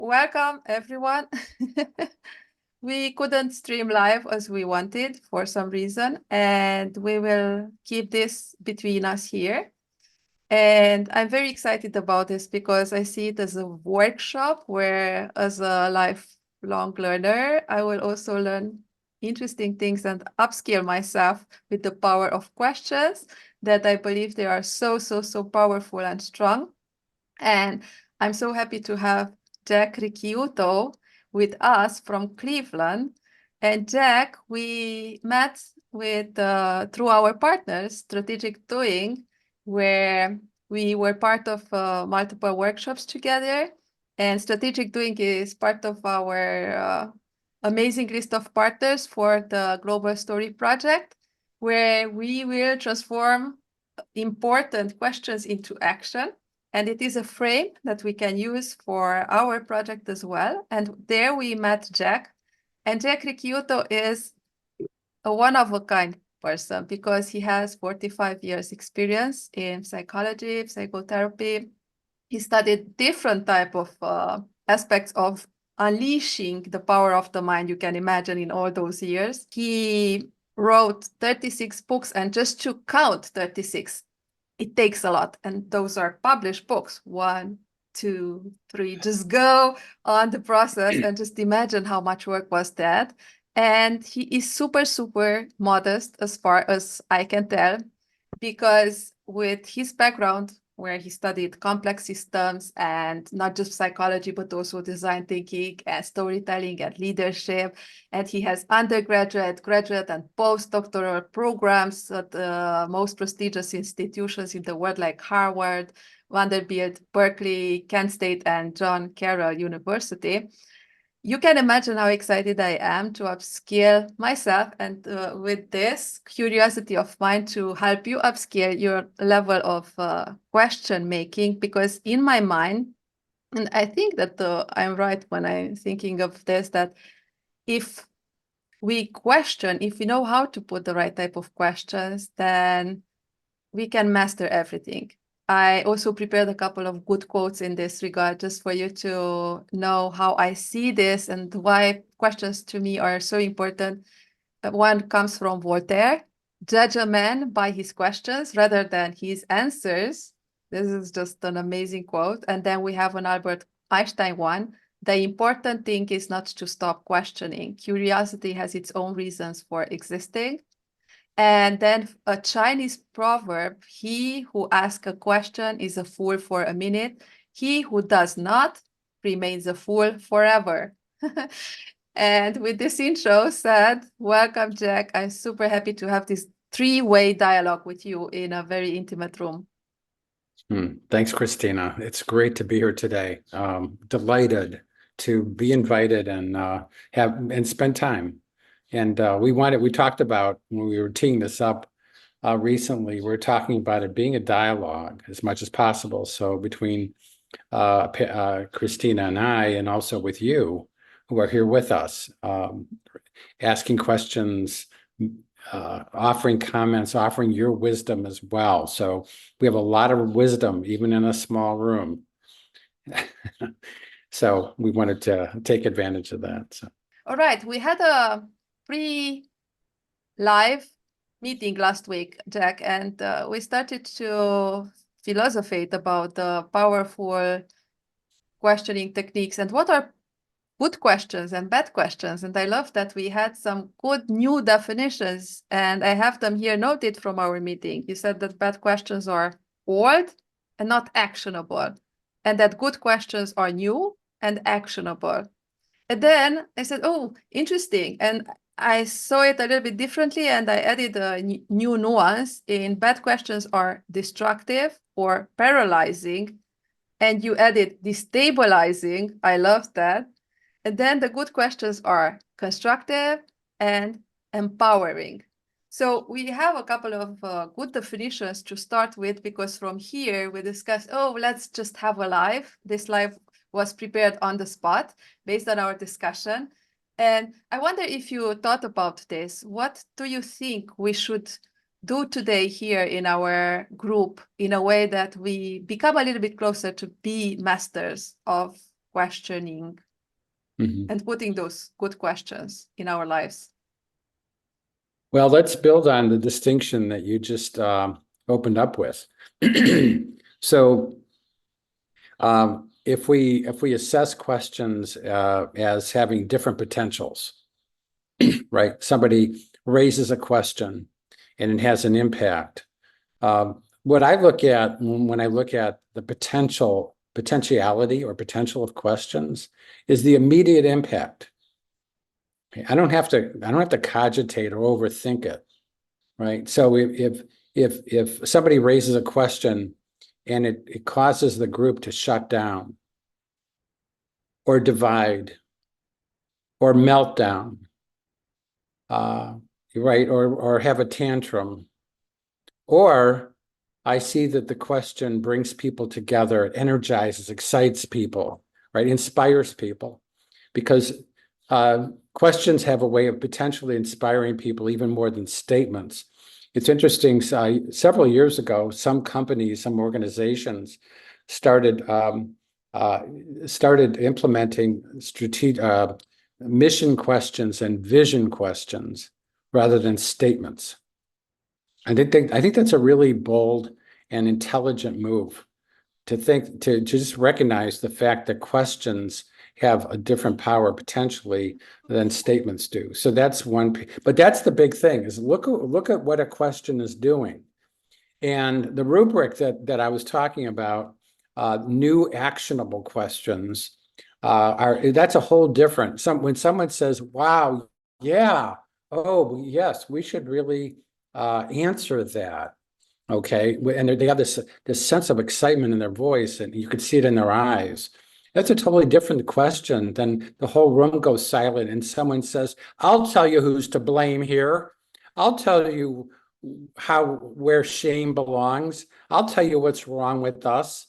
Welcome, everyone. We couldn't stream live as we wanted for some reason, and we will keep this between us here. And I'm very excited about this because I see it as a workshop where, as a lifelong learner, I will also learn interesting things and upskill myself with the power of questions that I believe they are so powerful and strong. And I'm so happy to have Jack Ricciuto with us from Cleveland. And Jack, we met with through our partners, Strategic Doing, where we were part of multiple workshops together. And Strategic Doing is part of our amazing list of partners for the Global Story Project, where we will transform important questions into action. And it is a frame that we can use for our project as well. And there we met Jack. And Jack Ricciuto is a one-of-a-kind person because he has 45 years experience in psychology, psychotherapy. He studied different type of aspects of unleashing the power of the mind you can imagine in all those years. He wrote 36 books, and just to count 36, it takes a lot. And those are published books. 1, 2, 3, just go on the process and just imagine how much work was that. And he is super modest as far as I can tell, because with his background, where he studied complex systems and not just psychology, but also design thinking and storytelling and leadership. And he has undergraduate, graduate, and postdoctoral programs at the most prestigious institutions in the world, like Harvard, Vanderbilt, Berkeley, Kent State, and John Carroll University. You can imagine how excited I am to upskill myself and with this curiosity of mine to help you upskill your level of question making, because in my mind, and I think that I'm right when I'm thinking of this, that if we question, if we know how to put the right type of questions, then we can master everything. I also prepared a couple of good quotes in this regard, just for you to know how I see this and why questions to me are so important. One comes from Voltaire: judge a man by his questions rather than his answers. This is just an amazing quote. And then we have an Albert Einstein one: the important thing is not to stop questioning. Curiosity has its own reasons for existing. And then a Chinese proverb: he who asks a question is a fool for a minute. He who does not remains a fool forever. And with this intro said, welcome, Jack. I'm super happy to have this three-way dialogue with you in a very intimate room. Thanks, Cristina. It's great to be here today. Delighted to be invited and spend time. And we talked about, when we were teeing this up recently, we're talking about it being a dialogue as much as possible. So between Cristina and I, and also with you who are here with us, asking questions, offering comments, offering your wisdom as well. So we have a lot of wisdom, even in a small room. So we wanted to take advantage of that. So. All right, we had a pre-live meeting last week, Jack, and we started to philosophate about the powerful questioning techniques and what are good questions and bad questions. And I love that we had some good new definitions, and I have them here noted from our meeting. You said that bad questions are old and not actionable, and that good questions are new and actionable. And then I said, oh, interesting. And I saw it a little bit differently, and I added a new nuance. In bad questions are destructive or paralyzing, and you added destabilizing. I love that. And then the good questions are constructive and empowering. So we have a couple of good definitions to start with, because from here we discussed, oh, let's just have a live. This live was prepared on the spot based on our discussion. And I wonder if you thought about this. What do you think we should do today here in our group in a way that we become a little bit closer to be masters of questioning, and putting those good questions in our lives. Well, let's build on the distinction that you just opened up with. So if we assess questions as having different potentials, right? Somebody raises a question and it has an impact. What I look at when I look at the potentiality or potential of questions is the immediate impact. I don't have to cogitate or overthink it, right? So if somebody raises a question and it causes the group to shut down or divide or melt down, right, or have a tantrum, or I see that the question brings people together, it energizes, excites people, right, inspires people, because questions have a way of potentially inspiring people even more than statements. It's interesting, several years ago, some companies, some organizations started implementing mission questions and vision questions rather than statements. I think that's a really bold and intelligent move to just recognize the fact that questions have a different power potentially than statements do. So that's one, but that's the big thing, is look at what a question is doing. And the rubric that I was talking about, new actionable questions, that's a whole different. When someone says, "Wow, yeah, oh yes, we should really answer that." Okay, and they have this sense of excitement in their voice, and you could see it in their eyes. That's a totally different question than the whole room goes silent and someone says, "I'll tell you who's to blame here. I'll tell you where shame belongs. I'll tell you what's wrong with us.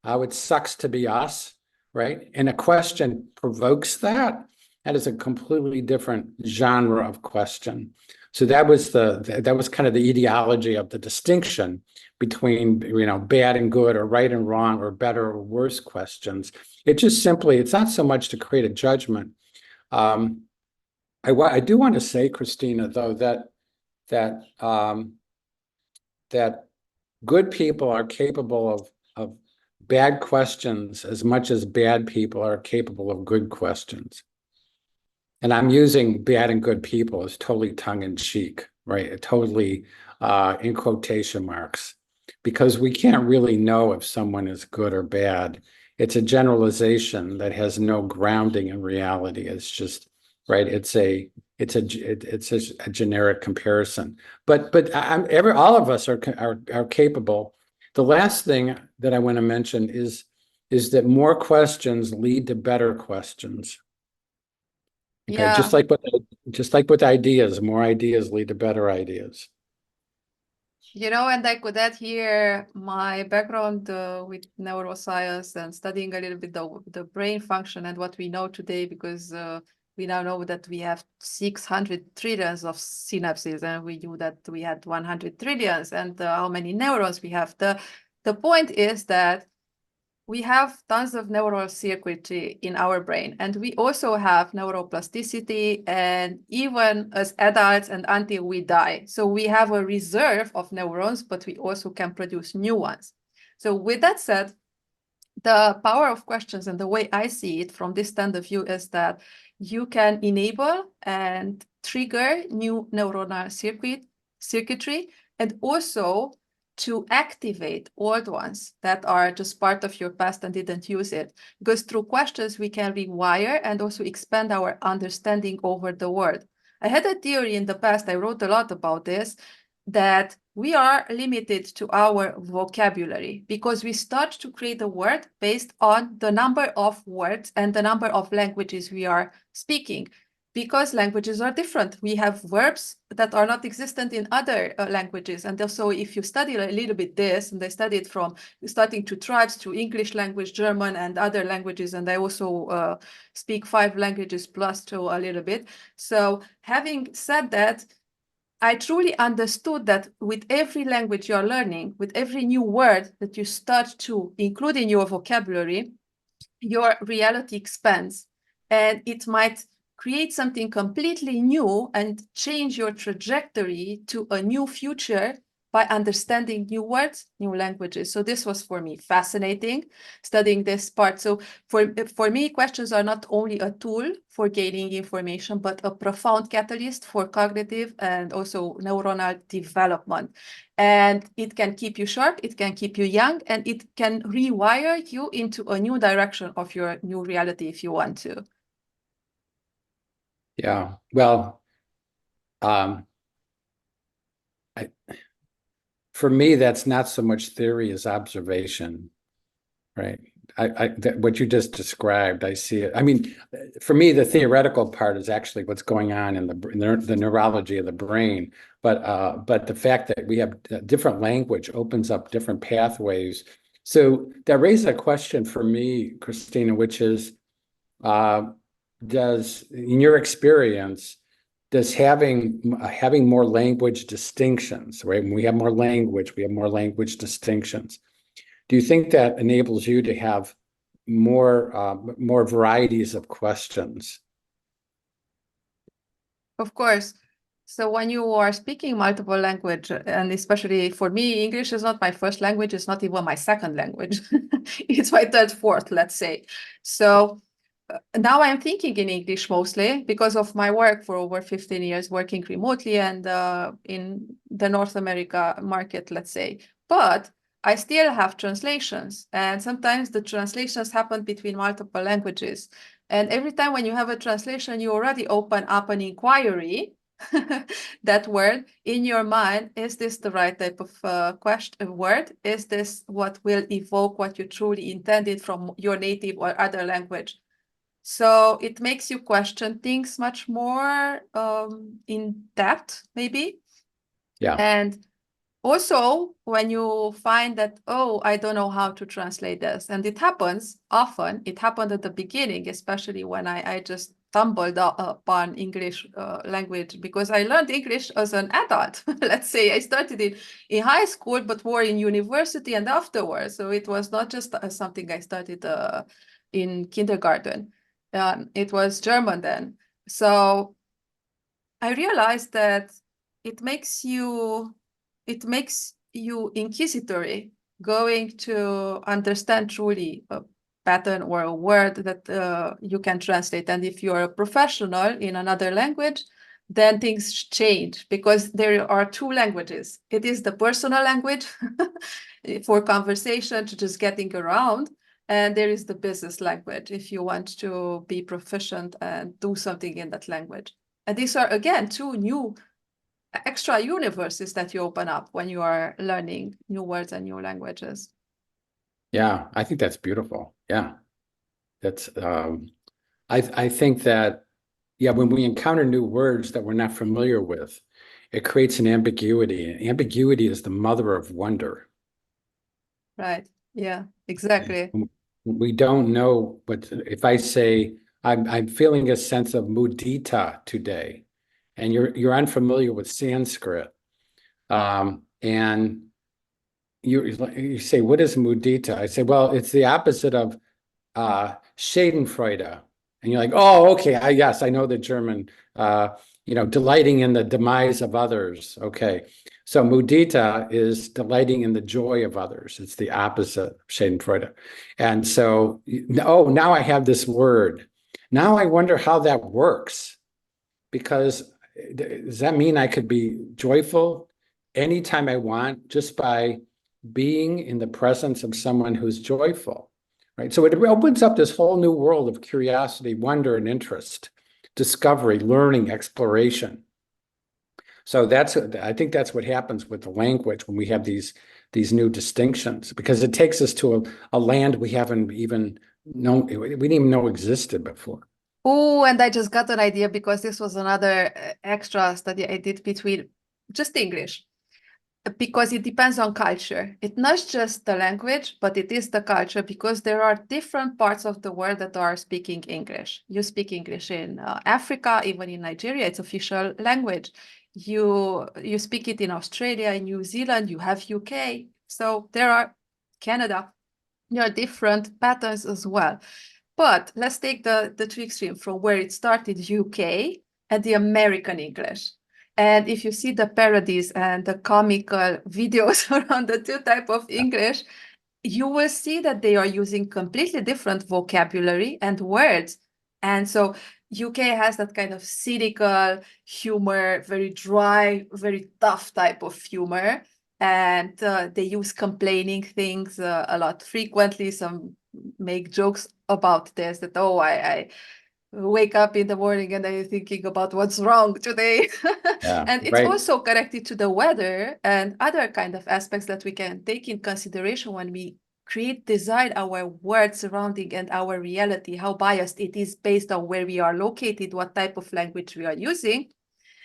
How it sucks to be us," right? And a question provokes that. That is a completely different genre of question. So that was kind of the ideology of the distinction between, bad and good, or right and wrong, or better or worse questions. It's not so much to create a judgment. I do want to say, Cristina, though, that good people are capable of bad questions as much as bad people are capable of good questions. And I'm using bad and good people as totally tongue-in-cheek, right? Totally in quotation marks, because we can't really know if someone is good or bad. It's a generalization that has no grounding in reality. It's just, right? It's a generic comparison. But all of us are capable. The last thing that I want to mention is that more questions lead to better questions. Okay, Yeah. just like with ideas, more ideas lead to better ideas. And I could add here my background with neuroscience and studying a little bit the brain function and what we know today, because we now know that we have 600 trillions of synapses, and we knew that we had 100 trillions, and how many neurons we have. The point is that we have tons of neural circuitry in our brain, and we also have neuroplasticity, and even as adults and until we die. So we have a reserve of neurons, but we also can produce new ones. So with that said, the power of questions and the way I see it from this stand of view is that you can enable and trigger new neuronal circuitry, and also to activate old ones that are just part of your past and didn't use it. Because through questions, we can rewire and also expand our understanding over the world. I had a theory in the past, I wrote a lot about this, that we are limited to our vocabulary because we start to create a word based on the number of words and the number of languages we are speaking. Because languages are different. We have verbs that are not existent in other languages. And also, if you study a little bit this, and I studied from starting to tribes to English language, German, and other languages, and I also speak 5 languages plus to a little bit. So having said that, I truly understood that with every language you're learning, with every new word that you start to include in your vocabulary, your reality expands, and it might create something completely new and change your trajectory to a new future by understanding new words, new languages. So this was for me fascinating, studying this part. So for me, questions are not only a tool for gaining information, but a profound catalyst for cognitive and also neuronal development. And it can keep you sharp, it can keep you young, and it can rewire you into a new direction of your new reality if you want to. Yeah. Well, for me, that's not so much theory as observation, right? What you just described, I see it. I mean, for me, the theoretical part is actually what's going on in the neurology of the brain. But the fact that we have a different language opens up different pathways. So that raises a question for me, Cristina, which is, in your experience, does having more language distinctions, right? When we have more language, we have more language distinctions. Do you think that enables you to have more varieties of questions? Of course. So when you are speaking multiple language, and especially for me, English is not my first language, it's not even my second language. It's my third, fourth, let's say. So now I'm thinking in English mostly because of my work for over 15 years working remotely and in the North America market, let's say. But I still have translations, and sometimes the translations happen between multiple languages. And every time when you have a translation, you already open up an inquiry. That word in your mind, is this the right type of word? Is this what will evoke what you truly intended from your native or other language? So it makes you question things much more in depth, maybe. Yeah. And also, when you find that, oh, I don't know how to translate this, and it happens often, it happened at the beginning, especially when I just stumbled upon English language, because I learned English as an adult. Let's say I started in high school, but more in university and afterwards. So it was not just something I started in kindergarten. It was German then. So I realized that it makes you inquisitory, going to understand truly a pattern or a word that you can translate. And if you're a professional in another language, then things change because there are two languages. It is the personal language for conversation, to just getting around. And there is the business language if you want to be proficient and do something in that language. And these are, again, two new extra universes that you open up when you are learning new words and new languages. Yeah, I think that's beautiful. Yeah. That's I think that, yeah, when we encounter new words that we're not familiar with, it creates an ambiguity. And ambiguity is the mother of wonder. Right. Yeah, exactly. We don't know what, if I say I'm feeling a sense of mudita today, and you're unfamiliar with Sanskrit, and you say, what is mudita? I say, well, it's the opposite of Schadenfreude. And you're like, oh, okay, yes, I know the German, delighting in the demise of others. Okay. So mudita is delighting in the joy of others. It's the opposite of Schadenfreude. And so, oh, now I have this word. Now I wonder how that works, because does that mean I could be joyful anytime I want just by being in the presence of someone who's joyful? Right. So it opens up this whole new world of curiosity, wonder, and interest, discovery, learning, exploration. So I think that's what happens with the language when we have these new distinctions, because it takes us to a land we haven't even known, we didn't even know existed before. Oh, and I just got an idea because this was another extra study I did between just English. Because it depends on culture. It's not just the language, but it is the culture, because there are different parts of the world that are speaking English. You speak English in Africa, even in Nigeria, it's official language. You speak it in Australia, in New Zealand, you have UK. So there are Canada. There are different patterns as well. But let's take the two extreme from where it started, UK, and the American English. And if you see the parodies and the comical videos around the two type of English, you will see that they are using completely different vocabulary and words. And so UK has that kind of cynical humor, very dry, very tough type of humor. And they use complaining things a lot frequently. Some make jokes about this, that, oh, I wake up in the morning and I'm thinking about what's wrong today. Yeah, And it's right. also connected to the weather and other kind of aspects that we can take in consideration when we design our world surrounding and our reality, how biased it is based on where we are located, what type of language we are using.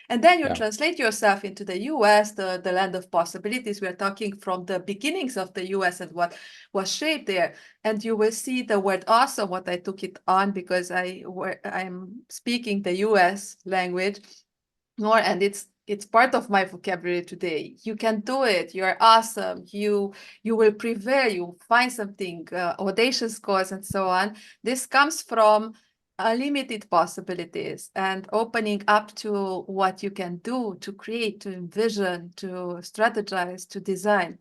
And then you Yeah. translate yourself into the US, the land of possibilities. We're talking from the beginnings of the US and what was shaped there. And you will see the word awesome, what I took it on because I'm speaking the US language more, and it's part of my vocabulary today. You can do it. You're awesome. You will prevail. You find something, audacious cause, and so on. This comes from unlimited possibilities and opening up to what you can do, to create, to envision, to strategize, to design.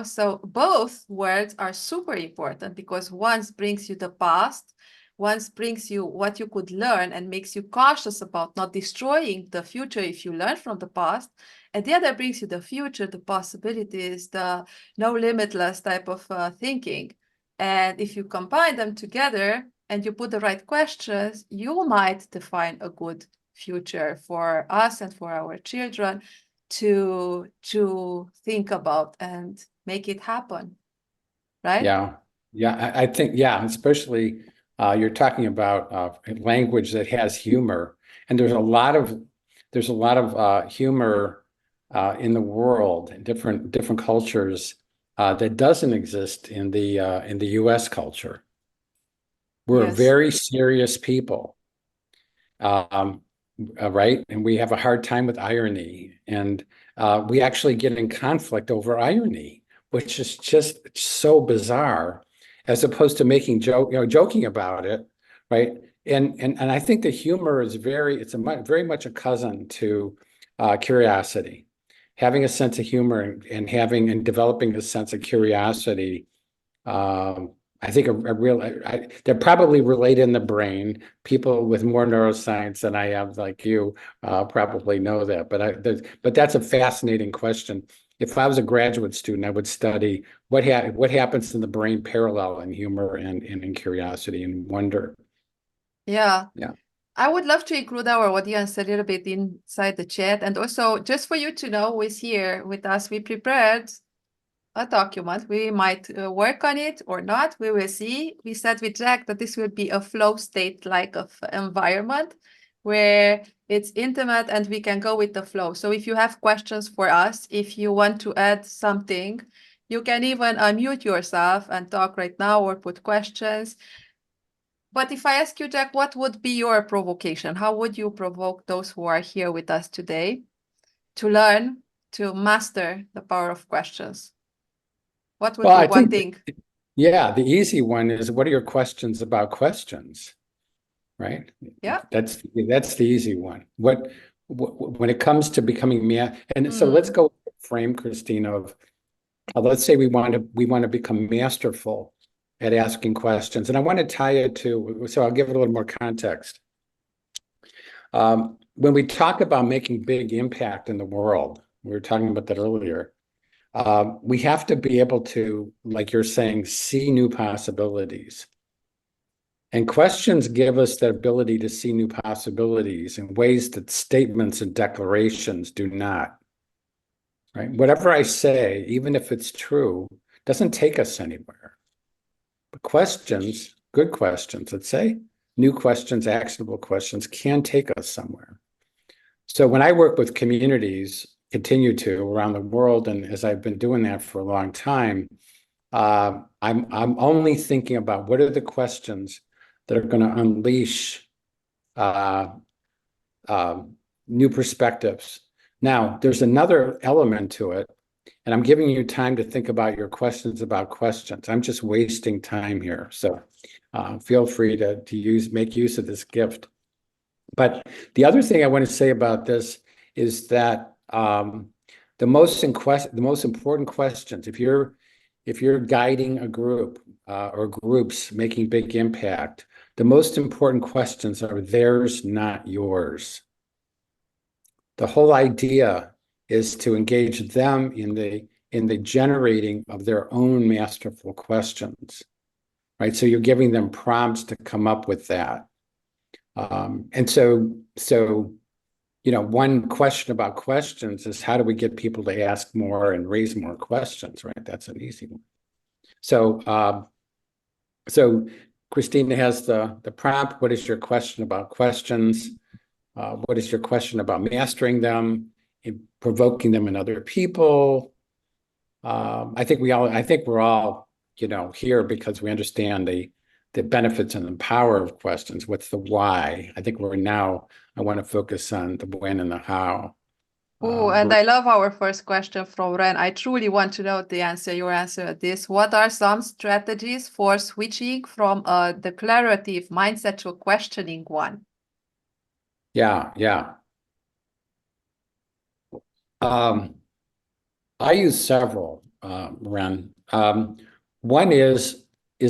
So both words are super important because one brings you the past, one brings you what you could learn and makes you cautious about not destroying the future if you learn from the past, and the other brings you the future, the possibilities, the no limitless type of thinking. And if you combine them together and you put the right questions, you might define a good future for us and for our children to think about and make it happen, right? Yeah. Yeah. I think, yeah, especially you're talking about language that has humor. And there's a lot of humor in the world, in different cultures that doesn't exist in the US culture. We're Yes. very serious people. Um, right? And we have a hard time with irony. And we actually get in conflict over irony, which is just so bizarre, as opposed to joking about it, right? And I think the humor is very much a cousin to curiosity. Having a sense of humor and having and developing a sense of curiosity, I think they're probably related in the brain. People with more neuroscience than I have, like you, probably know that. But that's a fascinating question. If I was a graduate student, I would study what happens in the brain parallel in humor and in curiosity and wonder. Yeah. Yeah. I would love to include our audience a little bit inside the chat. And also, just for you to know who is here with us, we prepared a document. We might work on it or not. We will see. We said with Jack that this will be a flow state like of environment where it's intimate and we can go with the flow. So if you have questions for us, if you want to add something, you can even unmute yourself and talk right now or put questions. But if I ask you, Jack, what would be your provocation? How would you provoke those who are here with us today to learn, to master the power of questions? What would Well, be I one think, thing? yeah, the easy one is, what are your questions about questions? Right? Yeah. That's the easy one. When it comes to becoming and so let's Mm. go frame, Christina, of let's say we want to become masterful at asking questions, and I want to tie it to, so I'll give it a little more context. When we talk about making big impact in the world, we were talking about that earlier. We have to be able to, like you're saying, see new possibilities. And questions give us the ability to see new possibilities in ways that statements and declarations do not. Right? Whatever I say, even if it's true, doesn't take us anywhere. But questions, good questions, let's say, new questions, actionable questions, can take us somewhere. So when I work with communities, continue to around the world, and as I've been doing that for a long time, I'm only thinking about what are the questions that are going to unleash new perspectives. Now, there's another element to it, and I'm giving you time to think about your questions about questions. I'm just wasting time here. So feel free to make use of this gift. But the other thing I want to say about this is that the most important questions, if you're guiding a group or groups making big impact, the most important questions are theirs, not yours. The whole idea is to engage them in the generating of their own masterful questions, right? So you're giving them prompts to come up with that. And so, one question about questions is, how do we get people to ask more and raise more questions, right? That's an easy one. So Cristina has the prompt. What is your question about questions? What is your question about mastering them, provoking them in other people? I think we're all, here because we understand the benefits and the power of questions. What's the why? I think I want to focus on the when and the how. Oh, and I love our first question from Ren. I truly want to know your answer at this. What are some strategies for switching from a declarative mindset to a questioning one? Yeah. I use several, Ren. One is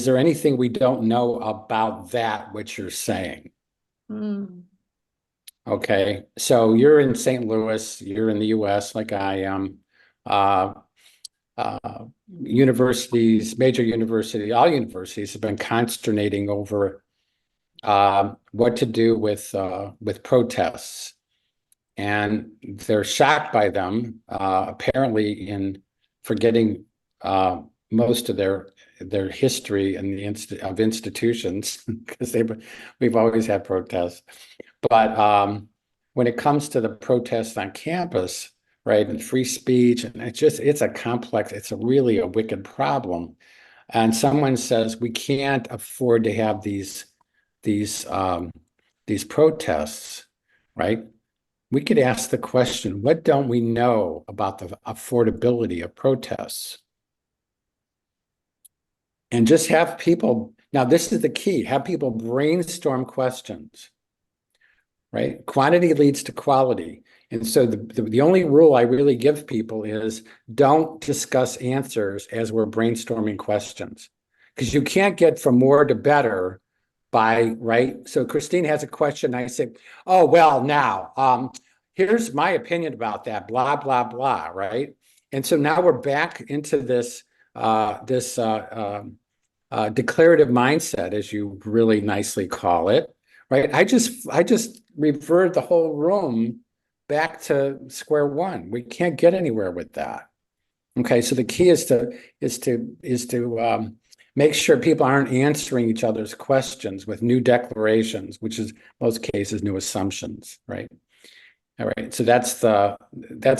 there anything we don't know about that which you're saying? Okay, so you're in St. Louis, you're in the US like I am. Universities, major universities, all universities have been consternating over what to do with protests. And they're shocked by them, apparently in forgetting most of their history of institutions, because we've always had protests. But when it comes to the protests on campus, right, and free speech, and it's really a wicked problem. And someone says we can't afford to have these protests, right? We could ask the question, what don't we know about the affordability of protests? And just have people, now this is the key, have people brainstorm questions, right? Quantity leads to quality. And so the only rule I really give people is don't discuss answers as we're brainstorming questions, because you can't get from more to better right? So Christine has a question. I say, oh, well, now, here's my opinion about that, blah, blah, blah, right? And so now we're back into this declarative mindset, as you really nicely call it, right? I just referred the whole room back to square one. We can't get anywhere with that. Okay, so the key is to make sure people aren't answering each other's questions with new declarations, which is most cases new assumptions, right? All right, so that's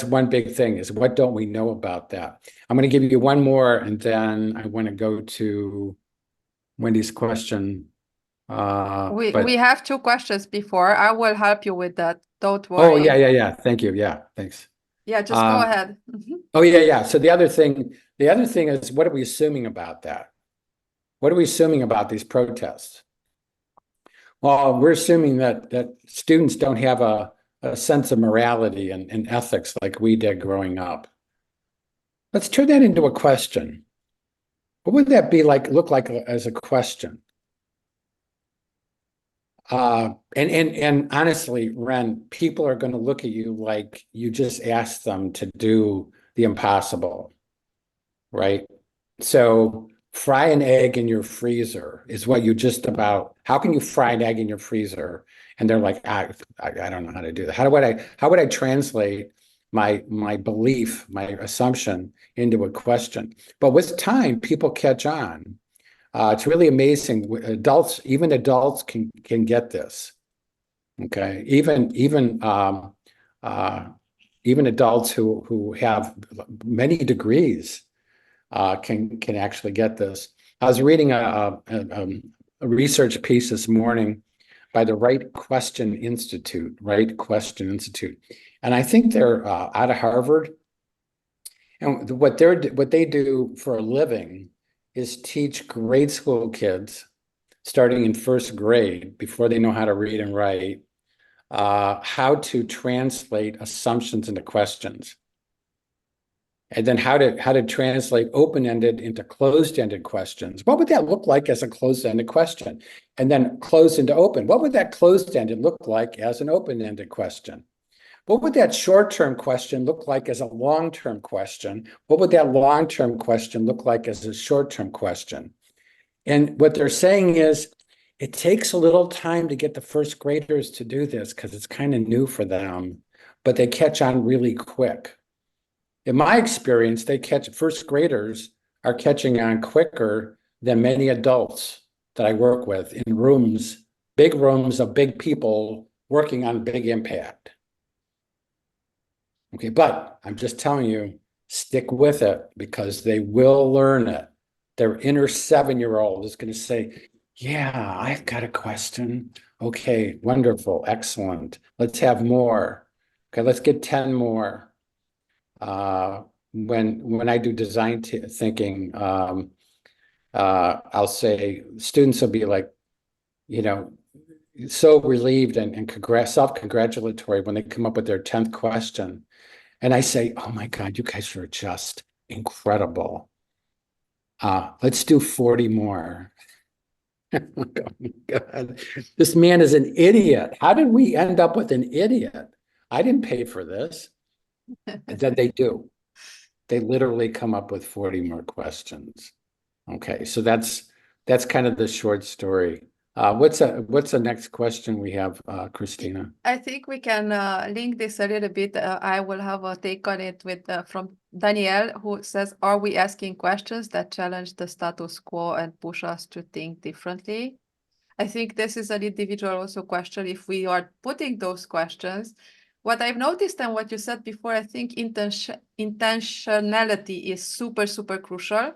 one big thing, is what don't we know about that? I'm going to give you one more, and then I want to go to Wendy's question. We have two questions before. I will help you with that. Don't worry. Oh, yeah. Thank you. Yeah, thanks. Yeah, just go ahead. Oh, yeah. So the other thing is, what are we assuming about that? What are we assuming about these protests? Well, we're assuming that students don't have a sense of morality and ethics like we did growing up. Let's turn that into a question. What would that look like as a question? And honestly, Ren, people are going to look at you like you just asked them to do the impossible, right? So fry an egg in your freezer is what you just about. How can you fry an egg in your freezer? And they're like, I don't know how to do that. How would I translate my belief, my assumption into a question? But with time, people catch on. It's really amazing. Even adults can get this. Okay, even adults who have many degrees can actually get this. I was reading a research piece this morning by the Right Question Institute, and I think they're out of Harvard. And what they do for a living is teach grade school kids starting in first grade before they know how to read and write, how to translate assumptions into questions. And then how to translate open-ended into closed-ended questions. What would that look like as a closed-ended question? And then closed into open. What would that closed-ended look like as an open-ended question? What would that short-term question look like as a long-term question? What would that long-term question look like as a short-term question? And what they're saying is it takes a little time to get the first graders to do this because it's kind of new for them, but they catch on really quick. In my experience, first graders are catching on quicker than many adults that I work with in big rooms of big people working on big impact. Okay, but I'm just telling you, stick with it because they will learn it. Their inner 7-year-old is going to say, yeah, I've got a question. Okay, wonderful, excellent. Let's have more. Okay, let's get 10 more. When I do design thinking, I'll say students will be like, so relieved and self-congratulatory when they come up with their 10th question. And I say, oh my God, you guys are just incredible. Let's do 40 more. Oh my God, this man is an idiot. How did we end up with an idiot? I didn't pay for this. And then they do. They literally come up with 40 more questions. Okay, so that's kind of the short story. What's the next question we have, Cristina? I think we can link this a little bit. I will have a take on it with from Danielle, who says, "Are we asking questions that challenge the status quo and push us to think differently?" I think this is an individual also question. If we are putting those questions, what I've noticed and what you said before, I think intentionality is super, super crucial.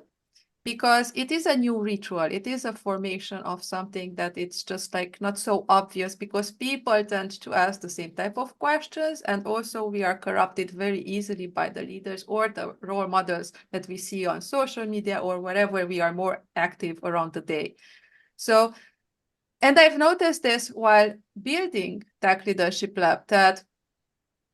Because it is a new ritual. It is a formation of something that it's just like not so obvious because people tend to ask the same type of questions. And also we are corrupted very easily by the leaders or the role models that we see on social media or wherever we are more active around the day. So, and I've noticed this while building Tech Leadership Lab that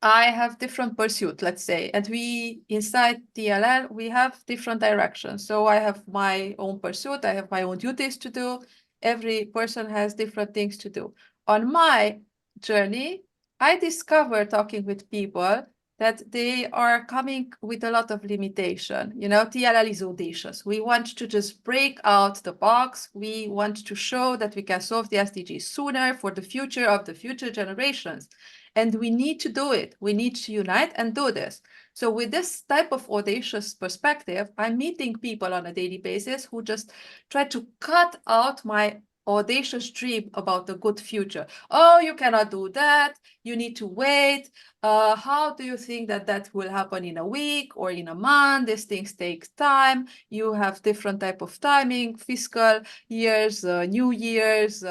I have different pursuit, let's say, and we inside TLL, we have different directions. So I have my own pursuit, I have my own duties to do. Every person has different things to do. On my journey, I discovered talking with people that they are coming with a lot of limitation. You know, TLL is audacious. We want to just break out the box. We want to show that we can solve the SDGs sooner for the future of the future generations. And we need to do it. We need to unite and do this. So with this type of audacious perspective, I'm meeting people on a daily basis who just try to cut out my audacious dream about the good future. Oh, you cannot do that. You need to wait. How do you think that that will happen in a week or in a month? These things take time. You have different type of timing, fiscal years, New Year's.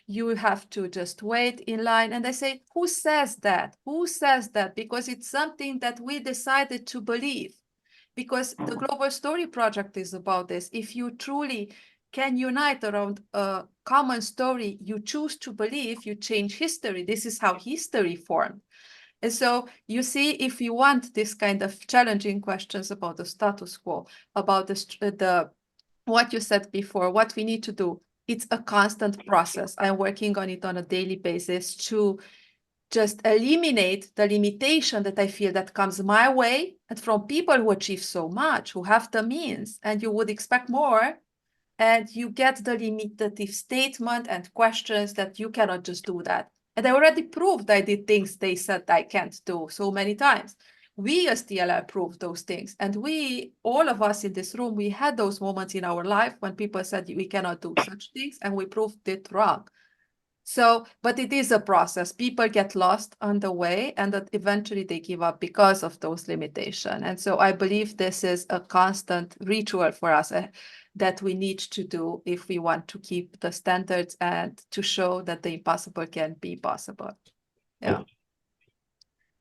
You have to just wait in line. And I say, who says that? Who says that? Because it's something that we decided to believe. Because the Global Story Project is about this. If you truly can unite around a common story you choose to believe, you change history. This is how history formed. And so you see, if you want this kind of challenging questions about the status quo, about the what you said before, what we need to do, it's a constant process. I'm working on it on a daily basis to just eliminate the limitation that I feel that comes my way and from people who achieve so much, who have the means, and you would expect more. And you get the limitative statement and questions that you cannot just do that. And I already proved I did things they said I can't do so many times. We as TLL proved those things. And we, all of us in this room, we had those moments in our life when people said we cannot do such things and we proved it wrong. So, but it is a process. People get lost on the way and that eventually they give up because of those limitations. And so I believe this is a constant ritual for us that we need to do if we want to keep the standards and to show that the impossible can be possible. Yeah.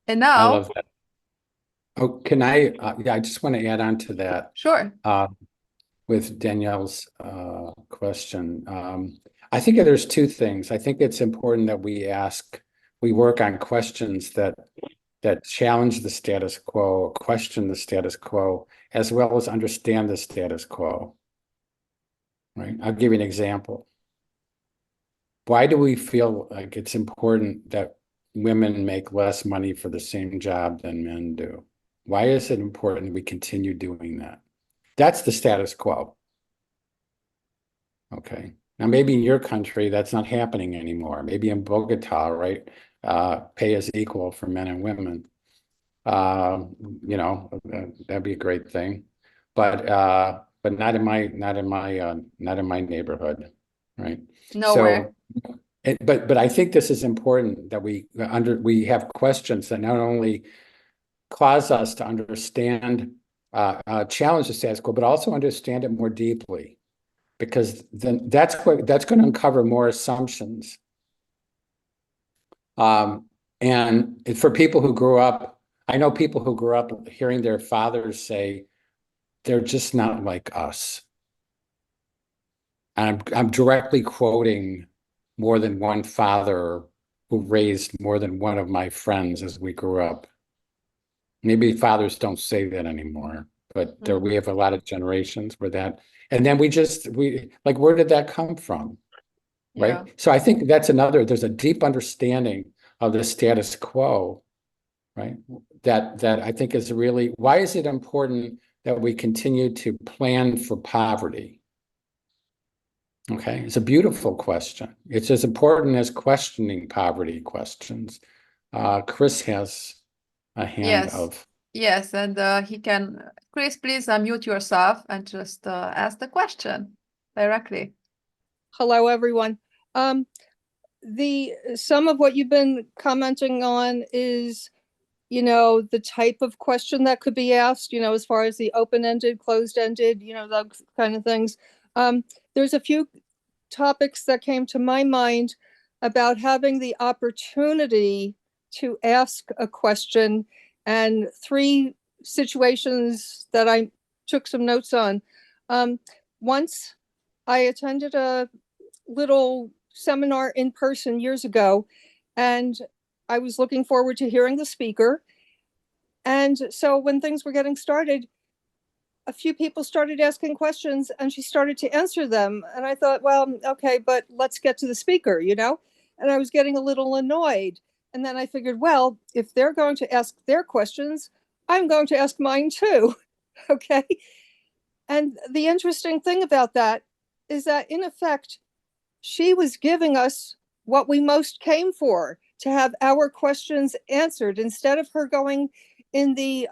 And I now, love that. Oh, yeah, I just want to add on to that. Sure. With Danielle's question. I think there's two things. I think it's important that we work on questions that challenge the status quo, question the status quo, as well as understand the status quo. Right? I'll give you an example. Why do we feel like it's important that women make less money for the same job than men do? Why is it important we continue doing that? That's the status quo. Okay. Now, maybe in your country, that's not happening anymore. Maybe in Bogota, right? Pay is equal for men and women. That'd be a great thing. But not in my neighborhood, right? Nowhere. So, but I think this is important that we have questions that not only cause us to understand, challenge the status quo, but also understand it more deeply, because then that's going to uncover more assumptions. And for people who grew up, I know people who grew up hearing their fathers say, they're just not like us. And I'm directly quoting more than one father who raised more than one of my friends as we grew up. Maybe fathers don't say that anymore, but we have a lot of generations where that, and then we like, where did that come from? Right. Yeah. So I think there's a deep understanding of the status quo, right? That I think is really, why is it important that we continue to plan for poverty? Okay, it's a beautiful question. It's as important as questioning poverty questions. Chris has a hand Yes. of. Yes. And Chris, please unmute yourself and just ask the question directly. Hello, everyone. Some of what you've been commenting on is, the type of question that could be asked, as far as the open-ended, closed-ended, those kind of things. There's a few topics that came to my mind about having the opportunity to ask a question, and three situations that I took some notes on. Once I attended a little seminar in person years ago, and I was looking forward to hearing the speaker. And so when things were getting started, a few people started asking questions and she started to answer them. And I thought, well, okay, but let's get to the speaker, And I was getting a little annoyed. And then I figured, well, if they're going to ask their questions, I'm going to ask mine too. Okay. And the interesting thing about that is that, in effect, she was giving us what we most came for, to have our questions answered. Instead of her going in the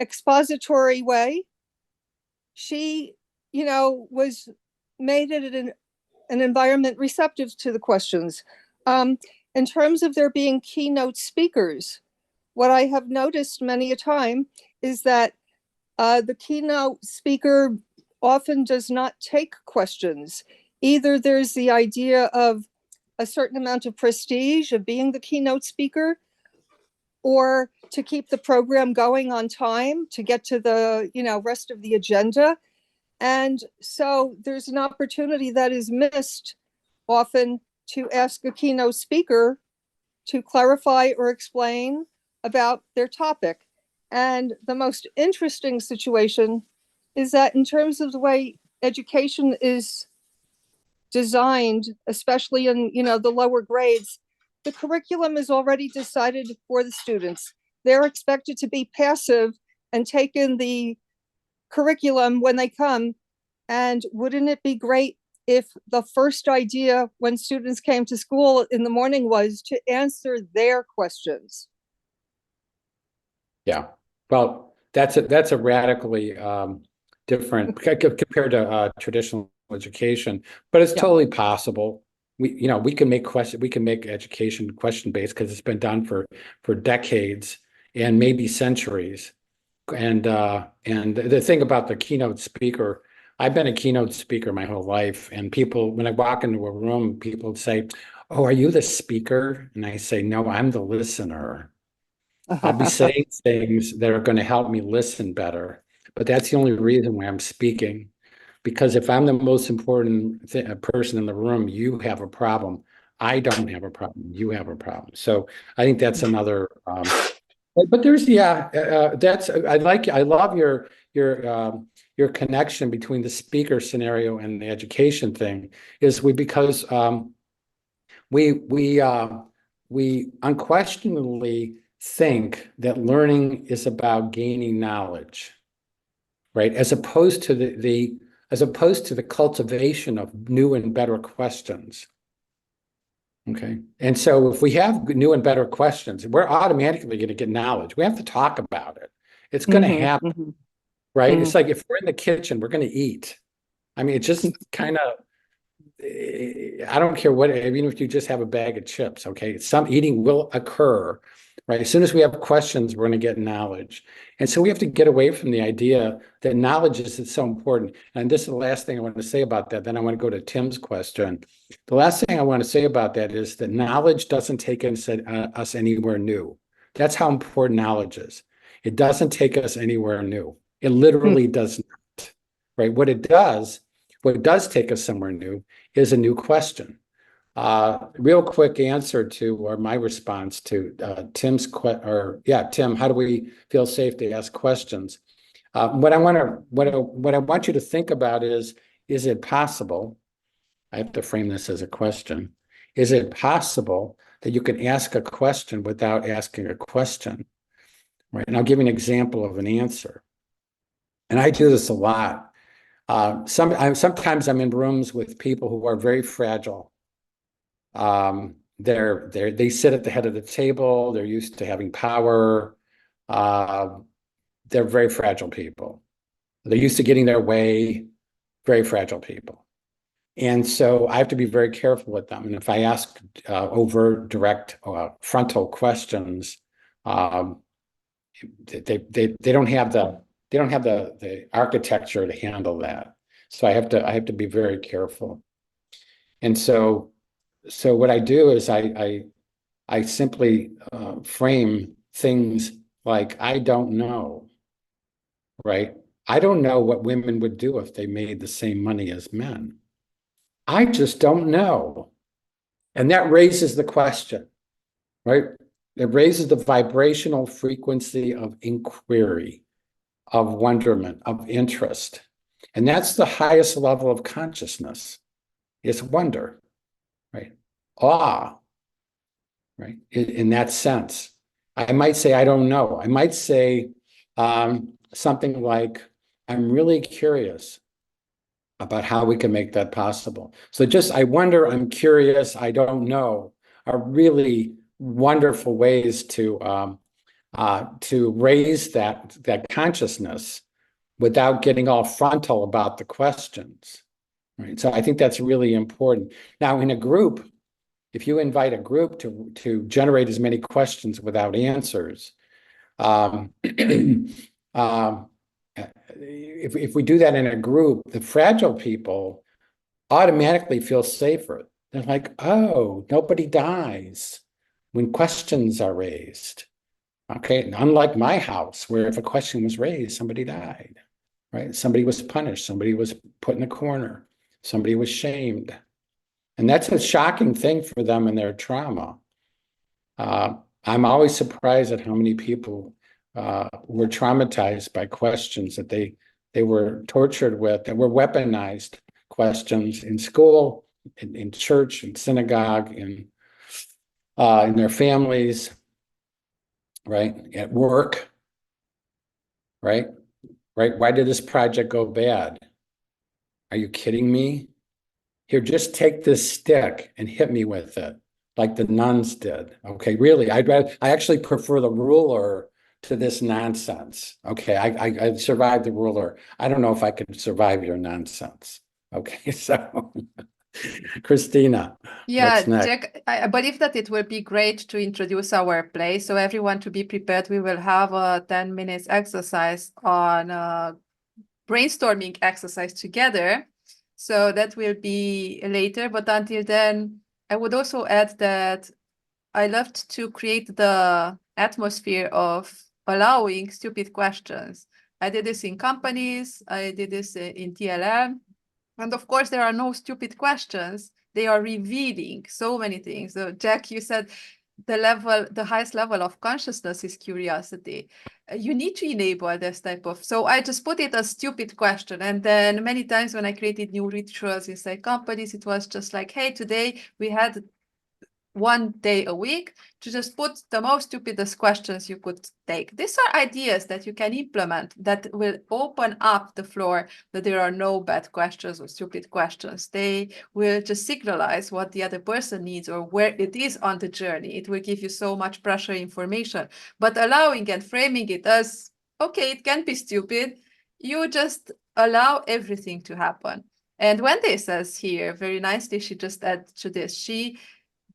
expository way, she, was made it an environment receptive to the questions. In terms of there being keynote speakers, what I have noticed many a time is that the keynote speaker often does not take questions. Either there's the idea of a certain amount of prestige of being the keynote speaker, or to keep the program going on time, to get to the rest of the agenda. And so there's an opportunity that is missed often to ask a keynote speaker to clarify or explain about their topic. And the most interesting situation is that, in terms of the way education is designed, especially in the lower grades, the curriculum is already decided for the students. They're expected to be passive and take in the curriculum when they come. And wouldn't it be great if the first idea when students came to school in the morning was to answer their questions? Yeah, well, that's a radically different compared to traditional education, but it's totally possible. We can make education question based, because it's been done for decades and maybe centuries. And the thing about the keynote speaker, I've been a keynote speaker my whole life, and people, when I walk into a room, people say, "Oh, are you the speaker?" And I say, "No, I'm the listener." I'll be saying things that are going to help me listen better. But that's the only reason why I'm speaking. Because if I'm the most important person in the room, you have a problem. I don't have a problem. You have a problem. So I think that's another. But there's that's I love your connection between the speaker scenario and the education thing. Is because we unquestionably think that learning is about gaining knowledge, right? As opposed to the cultivation of new and better questions. Okay. And so if we have new and better questions, we're automatically going to get knowledge. We have to talk about it. It's going to happen, right? It's like if we're in the kitchen, we're going to eat. I mean, it just kind of, I don't care what, even if you just have a bag of chips, okay? Some eating will occur, right? As soon as we have questions, we're going to get knowledge. And so we have to get away from the idea that knowledge is so important. And this is the last thing I want to say about that. Then I want to go to Tim's question. The last thing I want to say about that is that knowledge doesn't take us anywhere new. That's how important knowledge is. It doesn't take us anywhere new. It literally does not, right? What does take us somewhere new is a new question. Real quick answer to, or my response to Tim's Tim, how do we feel safe to ask questions? What I want you to think about is it possible? I have to frame this as a question. Is it possible that you can ask a question without asking a question? Right. And I'll give you an example of an answer. And I do this a lot. Sometimes I'm in rooms with people who are very fragile. They sit at the head of the table. They're used to having power. They're very fragile people. They're used to getting their way. Very fragile people. And so I have to be very careful with them. And if I ask overt, direct, frontal questions, they don't have the architecture to handle that. So I have to be very careful. And so what I do is I simply frame things like, I don't know, right? I don't know what women would do if they made the same money as men. I just don't know. And that raises the question, right? It raises the vibrational frequency of inquiry, of wonderment, of interest. And that's the highest level of consciousness, is wonder, right? Awe, right? In that sense. I might say, I don't know. I might say something like, I'm really curious about how we can make that possible. So just, I wonder, I'm curious, I don't know, are really wonderful ways to raise that consciousness without getting all frontal about the questions. Right. So I think that's really important. Now, in a group, if you invite a group to generate as many questions without answers, if we do that in a group, the fragile people automatically feel safer. They're like, oh, nobody dies when questions are raised. Okay, and unlike my house, where if a question was raised, somebody died, right? Somebody was punished, somebody was put in a corner, somebody was shamed. And that's a shocking thing for them and their trauma. I'm always surprised at how many people were traumatized by questions that they were tortured with, that were weaponized questions in school, in church, in synagogue, in their families, right? At work, right? Right? Why did this project go bad? Are you kidding me? Here, just take this stick and hit me with it, like the nuns did. Okay, really, I actually prefer the ruler to this nonsense. Okay, I survived the ruler. I don't know if I could survive your nonsense. Okay, so Cristina, Yeah, what's next? Jack, I believe that it will be great to introduce our play. So everyone to be prepared. We will have a 10 minutes exercise on brainstorming exercise together. So that will be later. But until then, I would also add that I loved to create the atmosphere of allowing stupid questions. I did this in companies, I did this in TLM. And of course, there are no stupid questions. They are revealing so many things. So Jack, you said the highest level of consciousness is curiosity. You need to enable this type of, so I just put it as stupid question. And then many times when I created new rituals inside companies, it was just like, hey, today we had 1 day a week to just put the most stupidest questions you could take. These are ideas that you can implement that will open up the floor, that there are no bad questions or stupid questions. They will just signalize what the other person needs or where it is on the journey. It will give you so much pressure information, but allowing and framing it as, okay, it can be stupid. You just allow everything to happen. And Wendy says here very nicely, she just added to this, she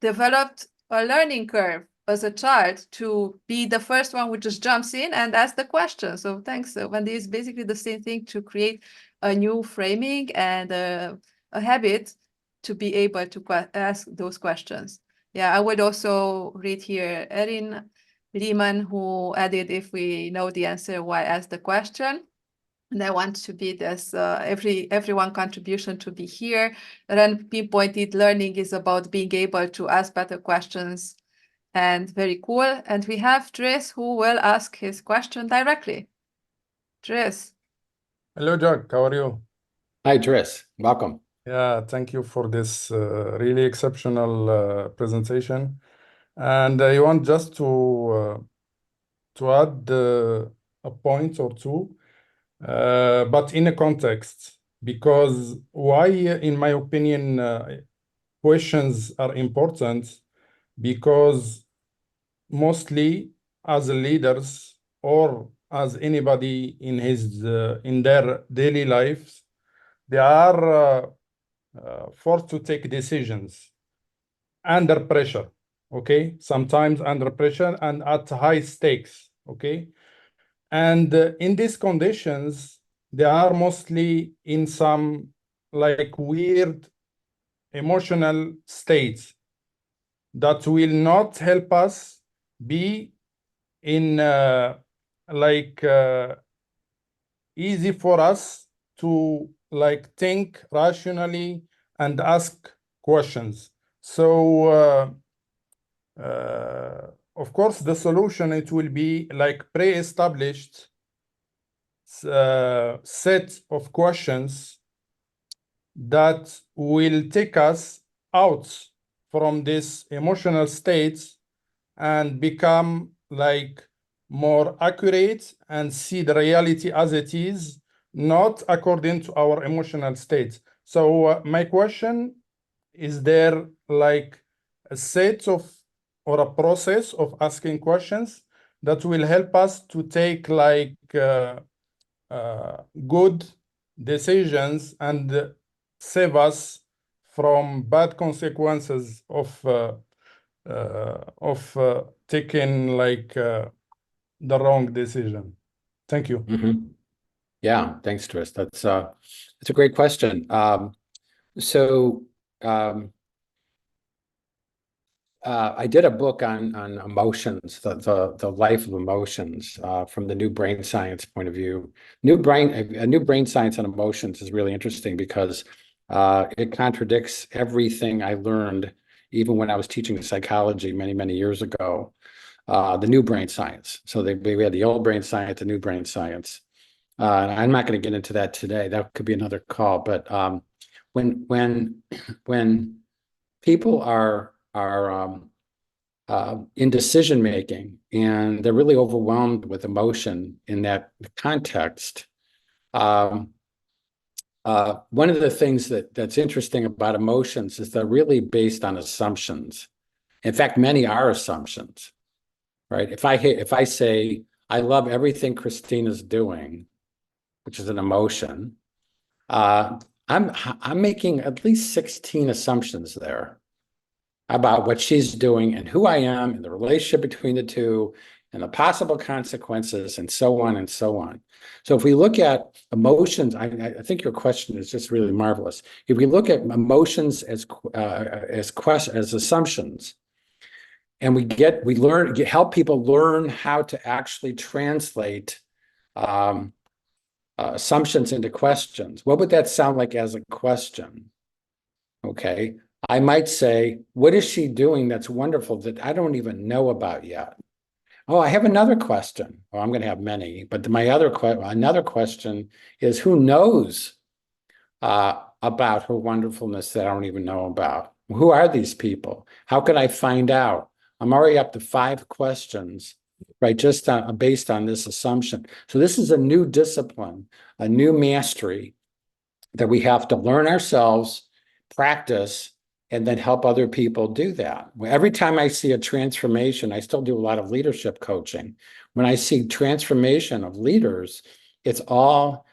developed a learning curve as a child to be the first one who just jumps in and asks the question. So thanks, Wendy. Is basically the same thing to create a new framing and a habit to be able to ask those questions. Yeah, I would also read here Erin Lehman, who added, if we know the answer, why ask the question? And I want to be this everyone contribution to be here. And then pinpointed learning is about being able to ask better questions, and very cool. And we have Dres who will ask his question directly. Dres. Hello, Jack. How are you? Hi, Tris. Welcome. Yeah, thank you for this really exceptional presentation. And I want just to add a point or two, but in a context, because why, in my opinion, questions are important, because mostly as leaders or as anybody in their daily lives, they are forced to take decisions under pressure, okay? Sometimes under pressure and at high stakes, okay? And in these conditions, they are mostly in some like weird emotional states that will not help us be in easy for us to like think rationally and ask questions. So of course the solution, it will be like pre-established set of questions that will take us out from this emotional states and become like more accurate and see the reality as it is, not according to our emotional states. So my question is, there like a set of or a process of asking questions that will help us to take like good decisions and save us from bad consequences of taking like the wrong decision? Thank you. Mhm. Yeah, thanks, Tris. That's a great question. I did a book on emotions, the life of emotions, from the new brain science point of view. A new brain science on emotions is really interesting because it contradicts everything I learned even when I was teaching psychology many years ago. The new brain science. So we had the old brain science, the new brain science. I'm not going to get into that today. That could be another call. But when people are in decision making and they're really overwhelmed with emotion in that context, one of the things that's interesting about emotions is they're really based on assumptions. In fact, many are assumptions, right? If I say I love everything Christina's doing, which is an emotion, I'm making at least 16 assumptions there about what she's doing and who I am and the relationship between the two and the possible consequences and so on and so on. So if we look at emotions, I think your question is just really marvelous. If we look at emotions as assumptions, and we help people learn how to actually translate assumptions into questions. What would that sound like as a question? Okay, I might say, what is she doing that's wonderful that I don't even know about yet? Oh, I have another question. Well, I'm going to have many, but another question is, who knows about her wonderfulness that I don't even know about? Who are these people? How could I find out? I'm already up to 5 questions, right? Just based on this assumption. So this is a new discipline, a new mastery that we have to learn ourselves, practice, and then help other people do that. Every time I see a transformation, I still do a lot of leadership coaching. When I see transformation of leaders, it's all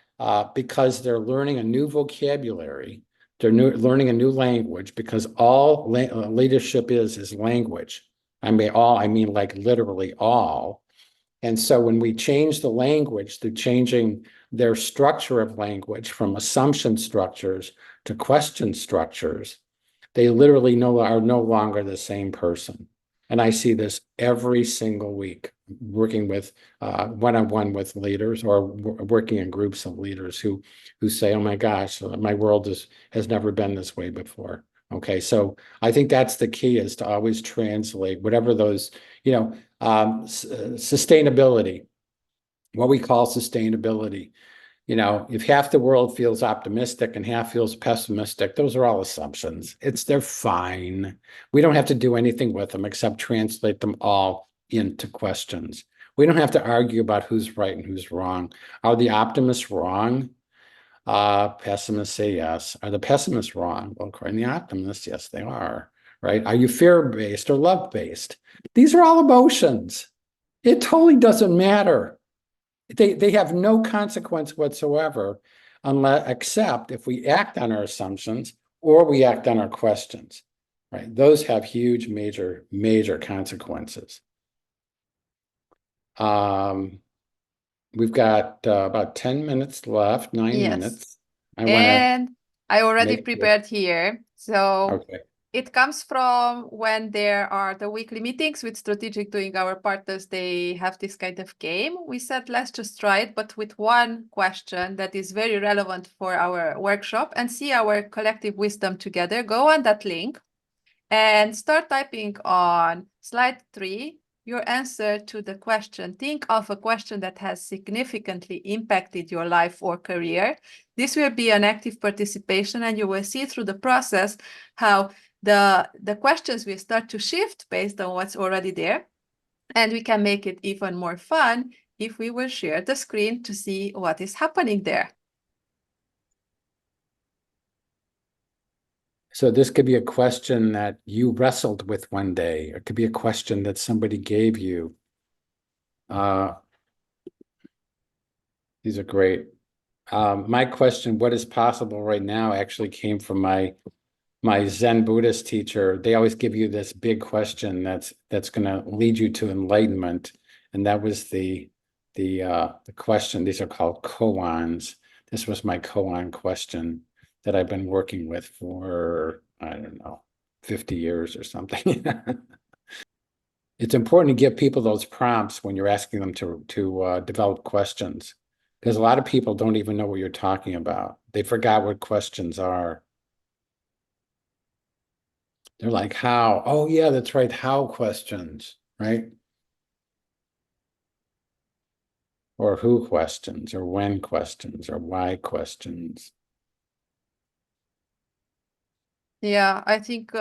because they're learning a new vocabulary. They're learning a new language, because all leadership is language. I mean like literally all. And so when we change the language through changing their structure of language from assumption structures to question structures, they literally are no longer the same person. And I see this every single week, working with one-on-one with leaders, or working in groups of leaders who say, oh my gosh, my world has never been this way before. Okay, so I think that's the key, is to always translate whatever those, sustainability, what we call sustainability. If half the world feels optimistic and half feels pessimistic, those are all assumptions. They're fine. We don't have to do anything with them except translate them all into questions. We don't have to argue about who's right and who's wrong. Are the optimists wrong? Pessimists say yes. Are the pessimists wrong? Well, according to the optimists, yes, they are. Right? Are you fear-based or love-based? These are all emotions. It totally doesn't matter. They have no consequence whatsoever, except if we act on our assumptions or we act on our questions, right? Those have huge, major consequences. We've got about 10 minutes left, 9 Yes. minutes. And I already make- prepared here. So Okay. it comes from when there are the weekly meetings with strategic doing, our partners, they have this kind of game. We said, let's just try it, but with one question that is very relevant for our workshop, and see our collective wisdom together. Go on that link and start typing on slide 3 your answer to the question. Think of a question that has significantly impacted your life or career. This will be an active participation, and you will see through the process how the questions will start to shift based on what's already there. And we can make it even more fun if we will share the screen to see what is happening there. So this could be a question that you wrestled with one day. It could be a question that somebody gave you. These are great. My question, what is possible right now, actually came from my Zen Buddhist teacher. They always give you this big question that's going to lead you to enlightenment, and that was the question. These are called koans. This was my koan question that I've been working with for, I don't know, 50 years or something. It's important to give people those prompts when you're asking them to develop questions, because a lot of people don't even know what you're talking about. They forgot what questions are. They're like, how? Oh, yeah, that's right. How questions, right? Or who questions, or when questions, or why questions. Yeah, I think,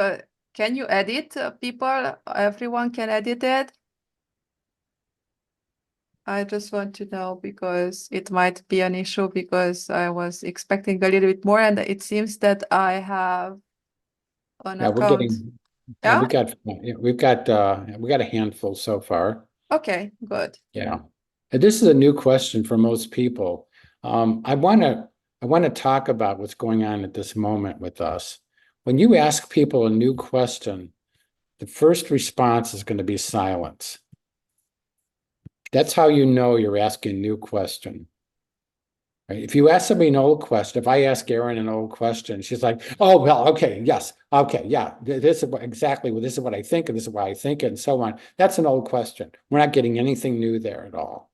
can you edit people? Everyone can edit it. I just want to know, because it might be an issue, because I was expecting a little bit more, and it seems that I have an Yeah, we're account. getting, Yeah? we've got a handful so far. Okay, good. Yeah. And this is a new question for most people. I want to talk about what's going on at this moment with us. When you ask people a new question, the first response is going to be silence. That's how you know you're asking a new question. Right? If you ask somebody an old question, if I ask Erin an old question, she's like, "Oh, well, okay, yes, okay, yeah, this is exactly what this is what I think, and this is why I think it, and so on." That's an old question. We're not getting anything new there at all,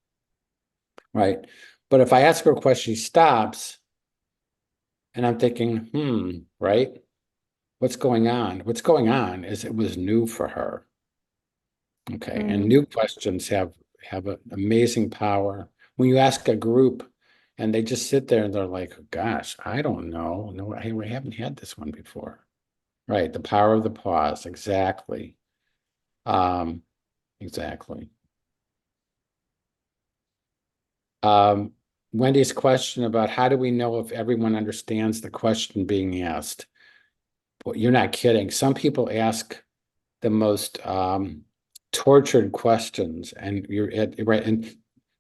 right? But if I ask her a question, she stops, and I'm thinking, right? What's going on? What's going on is it was new for her. Okay, and new questions have an amazing power. When you ask a group and they just sit there and they're like, "Gosh, I don't know. No, we haven't had this one before." Right, the power of the pause. Exactly. Exactly. Wendy's question about how do we know if everyone understands the question being asked? Well, you're not kidding. Some people ask the most tortured questions, and you're right, and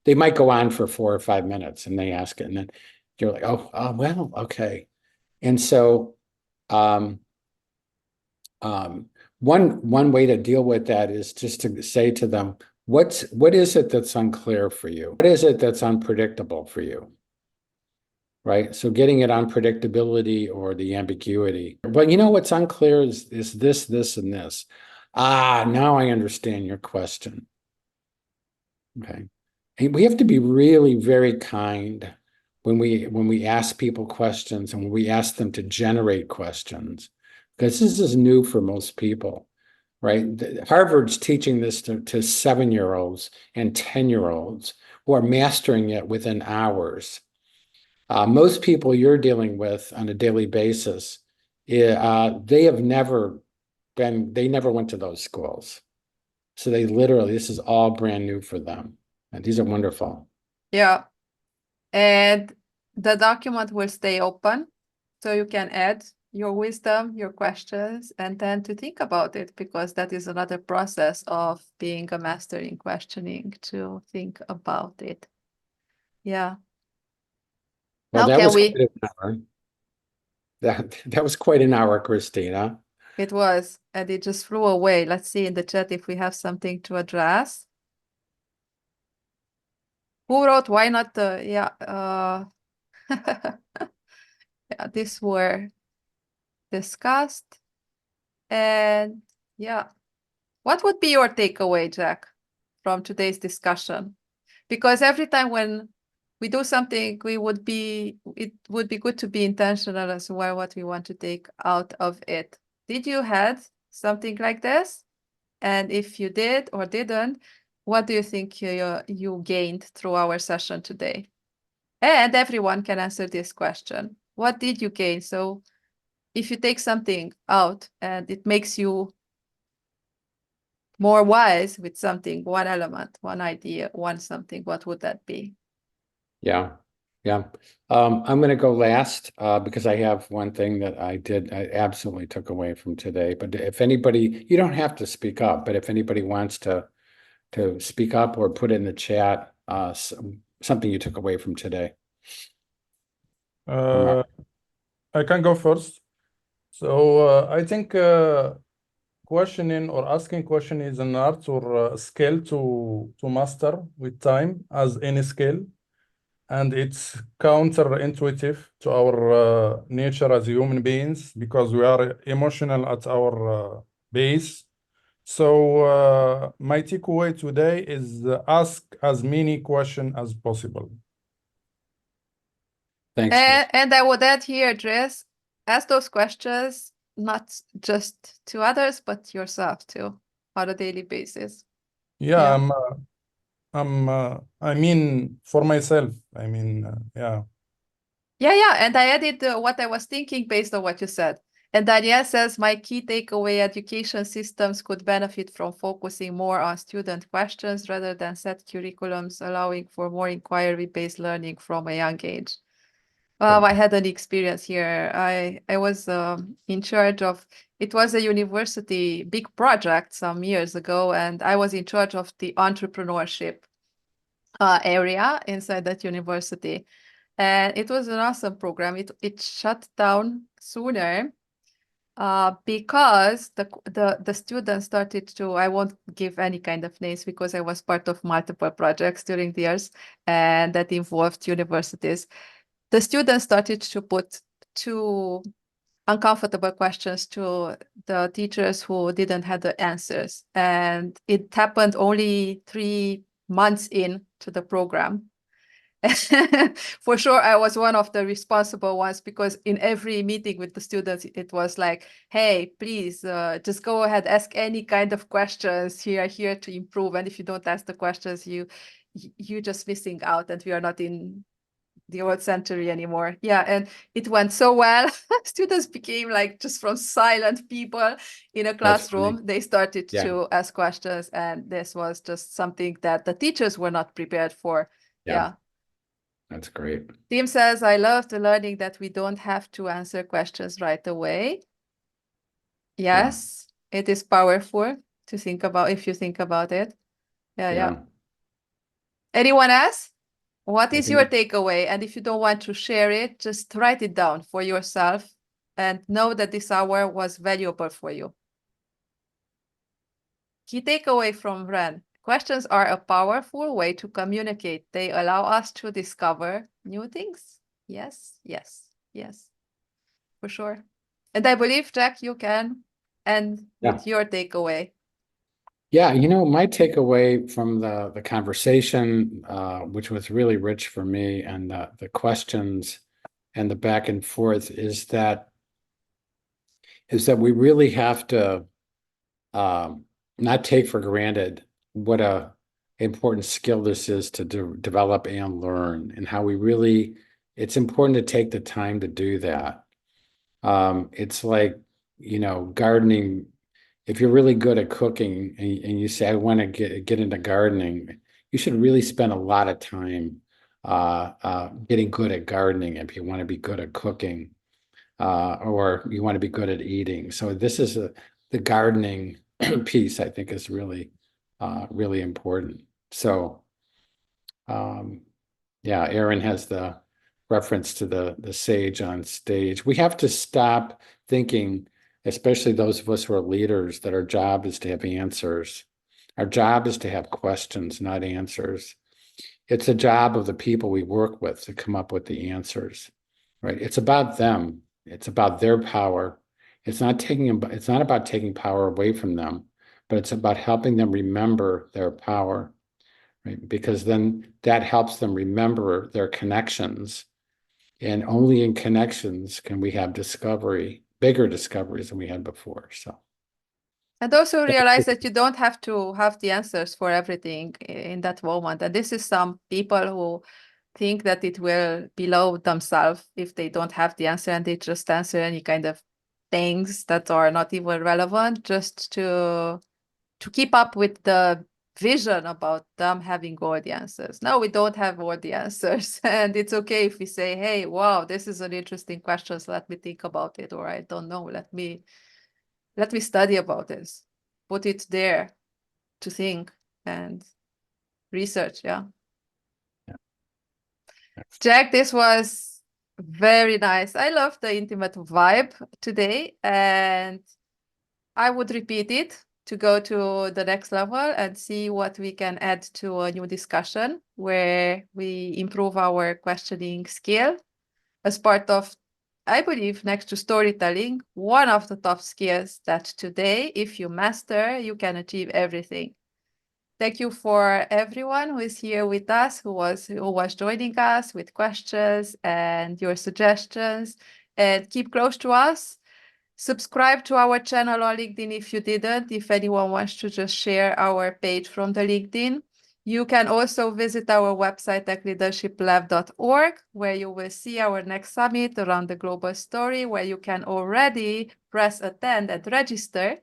they might go on for 4 or 5 minutes, and they ask it, and then you're like, oh, well, okay. And so, one way to deal with that is just to say to them, what is it that's unclear for you? What is it that's unpredictable for you? Right? So getting at unpredictability or the ambiguity. Well, you know what's unclear is this, and this. Now I understand your question. Okay. And we have to be really very kind when we ask people questions and when we ask them to generate questions, because this is new for most people, right? Harvard's teaching this to 7-year-olds and 10-year-olds who are mastering it within hours. Most people you're dealing with on a daily basis, they never went to those schools. So this is all brand new for them. And these are wonderful. Yeah. And the document will stay open, so you can add your wisdom, your questions, and then to think about it, because that is another process of being a master in questioning, to think about it. Yeah. Well, How that can was we? quite an hour. That was quite an hour, Cristina. It was, and it just flew away. Let's see in the chat if we have something to address. Who wrote why not yeah, these were discussed. And yeah, what would be your takeaway, Jack, from today's discussion? Because every time when we do something, it would be good to be intentional as well, what we want to take out of it. Did you had something like this? And if you did or didn't, what do you think you gained through our session today? And everyone can answer this question. What did you gain? So if you take something out and it makes you more wise with something, one element, one idea, one something, what would that be? Yeah. I'm going to go last because I have one thing that I absolutely took away from today. But if anybody, you don't have to speak up, but if anybody wants to speak up or put in the chat something you took away from today. I can go first. So I think questioning or asking question is an art or a skill to master with time, as any skill. And it's counterintuitive to our nature as human beings, because we are emotional at our base. So my takeaway today is ask as many questions as possible. Thanks. And I would add here, Dres, ask those questions not just to others, but yourself too, on a daily basis. Yeah, I mean, for myself, yeah. Yeah, and I added what I was thinking based on what you said. And Danielle says, my key takeaway, education systems could benefit from focusing more on student questions rather than set curriculums, allowing for more inquiry-based learning from a young age. I had an experience here. I was in charge of, it was a university big project some years ago, and I was in charge of the entrepreneurship area inside that university. And it was an awesome program. It shut down sooner because the students started to, I won't give any kind of names because I was part of multiple projects during the years and that involved universities. the students started to put too uncomfortable questions to the teachers who didn't have the answers. And it happened only 3 months into the program. For sure, I was one of the responsible ones, because in every meeting with the students, it was like, hey, please just go ahead, ask any kind of questions. Here to improve. And if you don't ask the questions, you're just missing out, and we are not in the old century anymore. Yeah, and it went so well. Students became like just from silent people in a That's funny. classroom. They started Yeah. to ask questions, and this was just something that the teachers were not prepared for. Yeah. That's great. Tim says, I love the learning that we don't have to answer questions right away. Yes, it is powerful to think about if you think about it. Yeah. Anyone else? What is your takeaway? And if you don't want to share it, just write it down for yourself and know that this hour was valuable for you. Key takeaway from Ren. Questions are a powerful way to communicate. They allow us to discover new things. Yes, for sure. And I believe, Jack, you can end with your takeaway. Yeah, my takeaway from the conversation, which was really rich for me, and the questions and the back and forth, is that we really have to not take for granted what a important skill this is to develop and learn, and how it's important to take the time to do that. It's like, gardening. If you're really good at cooking and you say, I want to get into gardening, you should really spend a lot of time getting good at gardening if you want to be good at cooking, or you want to be good at eating. So this is the gardening piece, I think, is really, really important. So, yeah, Aaron has the reference to the sage on stage. We have to stop thinking, especially those of us who are leaders, that our job is to have answers. Our job is to have questions, not answers. It's the job of the people we work with to come up with the answers, right? It's about them. It's about their power. It's not about taking power away from them, but it's about helping them remember their power, right? Because then that helps them remember their connections. And only in connections can we have bigger discoveries than we had before. So, and also realize that you don't have to have the answers for everything in that moment. And this is some people who think that it will below themselves if they don't have the answer, and they just answer any kind of things that are not even relevant, just to keep up with the vision about them having all the answers. No, we don't have all the answers. And it's okay if we say, hey, wow, this is an interesting question, so let me think about it. Or I don't know, let me study about this. Put it there to think and research. Yeah. Jack, this was very nice. I love the intimate vibe today, and I would repeat it to go to the next level and see what we can add to a new discussion where we improve our questioning skill as part of, I believe, next to storytelling, one of the top skills that today, if you master, you can achieve everything. Thank you for everyone who is here with us, who was joining us with questions and your suggestions, and keep close to us. Subscribe to our channel on LinkedIn if you didn't, if anyone wants to just share our page from the LinkedIn. You can also visit our website at leadershiplab.org, where you will see our next summit around the global story, where you can already press attend and register.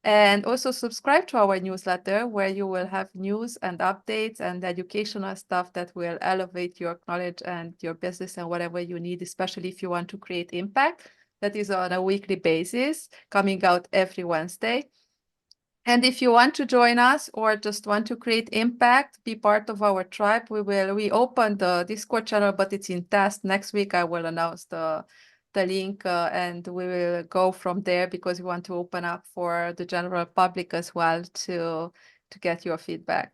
And also subscribe to our newsletter, where you will have news and updates and educational stuff that will elevate your knowledge and your business and whatever you need, especially if you want to create impact. That is on a weekly basis, coming out every Wednesday. And if you want to join us or just want to create impact, be part of our tribe, we opened the Discord channel, but it's in test. Next week, I will announce the link and we will go from there, because we want to open up for the general public as well to get your feedback.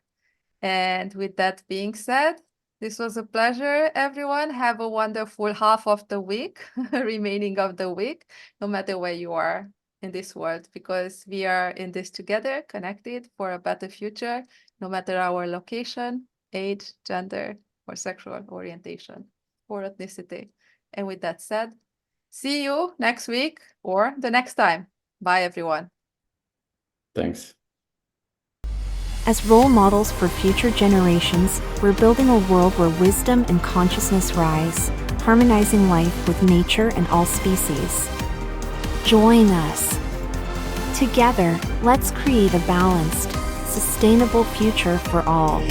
And with that being said, This was a pleasure, everyone. Have a wonderful half of the week, remaining of the week, no matter where you are in this world, because we are in this together, connected for a better future, no matter our location, age, gender, or sexual orientation, or ethnicity. And with that said, see you next week or the next time. Bye, everyone. Thanks. As role models for future generations, we're building a world where wisdom and consciousness rise, harmonizing life with nature and all species. Join us. Together, let's create a balanced, sustainable future for all.